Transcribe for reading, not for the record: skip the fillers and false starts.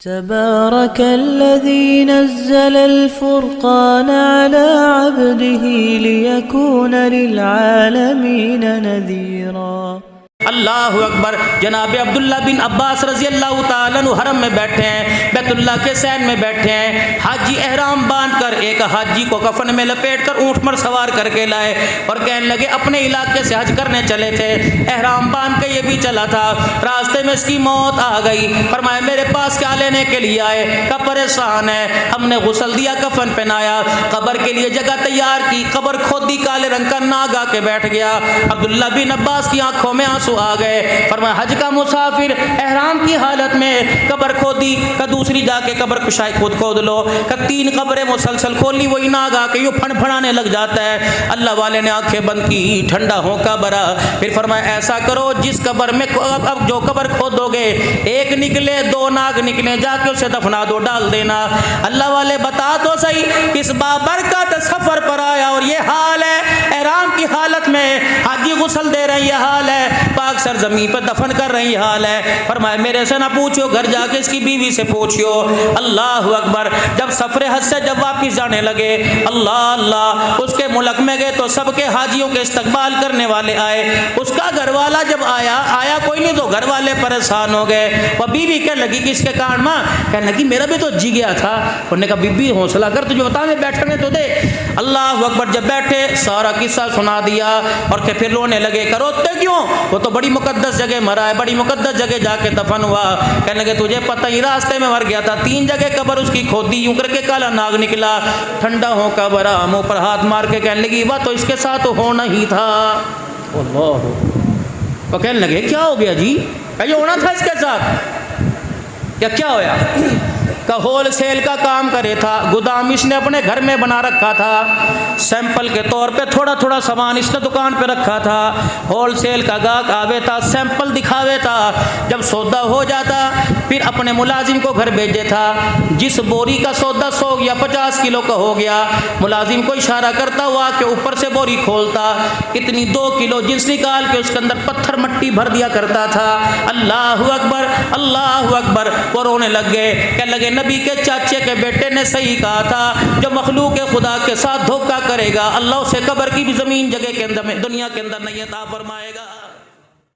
تبارك الذي نزل الفرقان على عبده ليكون للعالمين نذيرا۔ اللہ اکبر۔ جناب عبداللہ بن عباس رضی اللہ تعالیٰ عنہ حرم میں بیٹھے ہیں، بیت اللہ کے سین میں بیٹھے ہیں، حاجی احرام باندھ کر ایک حاجی کو کفن میں لپیٹ کر اونٹ پر سوار کر کے لائے اور کہنے لگے اپنے علاقے سے حج کرنے چلے تھے، احرام باندھ کے یہ بھی چلا تھا، راستے میں اس کی موت آ گئی، فرمایا میرے پاس کیا لینے کے لیے آئے؟ کہ پریشان ہے، ہم نے غسل دیا، کفن پہنایا، قبر کے لیے جگہ تیار کی، قبر کھودی، کالے رنگ کا ناگ آ کے بیٹھ گیا۔ عبداللہ بن عباس کی آنکھوں میں آنسو آ گئے، فرمایا حج کا مسافر احرام کی حالت میں قبر کھودی، کہ دوسری جا کے قبر کشائی خود کھود لو، کہ 3 قبریں مسلسل کھولی، وہی ناگ آ کے یوں پھن پھڑانے لگ جاتا ہے۔ اللہ والے نے آنکھیں بند کی، ٹھنڈا ہونکا برا، پھر فرمایا ایسا کرو جس قبر میں اب جو قبر کھودو گے 1 نکلے 2 ناگ نکلے، جا کے اسے دفنا دو، ڈال دینا۔ اللہ والے بتا تو صحیح کس بابرکت سفر پر آیا اور یہ حال ہے، احرام کی حالت میں حاجی غسل دے رہے ہیں، یہ حال ہے، پاک سرزمین پہ دفن کر رہے ہیں، یہ حال ہے۔ فرمایا میرے سے نہ پوچھو، گھر جا کے اس کی بیوی سے پوچھو۔ اللہ اکبر۔ جب سفر حج سے جب واپس جانے لگے، اللہ اللہ، اس کے ملک میں گئے تو سب کے حاجیوں کے استقبال کرنے والے آئے، اس کا گھر والا جب آیا کوئی نہیں تو گھر والے پریشان ہو گئے۔ وہ بیوی کہنے لگی کہ اس کے کان ماں، کہنے لگی میرا بھی تو جی گیا تھا۔ انہوں نے کہا بی بی حوصلہ کر، تجھے بتا میں بیٹھنے تو دے۔ اللہ اکبر۔ جب بیٹھے سارا قصہ سنا دیا اور پھر رونے لگے، کہ روتے کیوں؟ وہ تو بڑی مقدس جگہ مرا ہے، بڑی مقدس جگہ جا کے دفن ہوا۔ کہنے لگے تجھے پتہ ہی راستے میں مر گیا تھا، 3 جگہ قبر اس کی کھودی، یوں کر کے کالا ناگ نکلا، ٹھنڈا ہو کا برا، منہ پر ہاتھ مار کے کہنے لگی وہ تو اس کے ساتھ ہونا ہی تھا۔ اللہ تو کہنے لگے کیا ہو گیا جی؟ کہ یہ ہونا تھا اس کے ساتھ، کیا ہوا؟ کہ ہول سیل کا کام کرے تھا، گودام اس نے اپنے گھر میں بنا رکھا تھا، سیمپل کے طور پہ تھوڑا تھوڑا سامان اس نے دکان پہ رکھا تھا، ہول سیل کا گاہک آوے تھا، سیمپل دکھاوے تھا، جب سودا ہو جاتا پھر اپنے ملازم کو گھر بھیجے تھا، جس بوری کا سودا 100 یا 50 کلو کا ہو گیا، ملازم کو اشارہ کرتا ہوا کہ اوپر سے بوری کھولتا، اتنی 2 کلو جنس نکال کے اس کے اندر پتھر مٹی بھر دیا کرتا تھا۔ اللہ اکبر، اللہ اکبر۔ وہ رونے لگ گئے، کہنے لگے نبی کے چاچے کے بیٹے نے صحیح کہا تھا، جو مخلوق خدا کے ساتھ دھوکہ کرے گا اللہ اسے قبر کی بھی زمین جگہ کے اندر میں دنیا کے اندر نہیں عطا فرمائے گا۔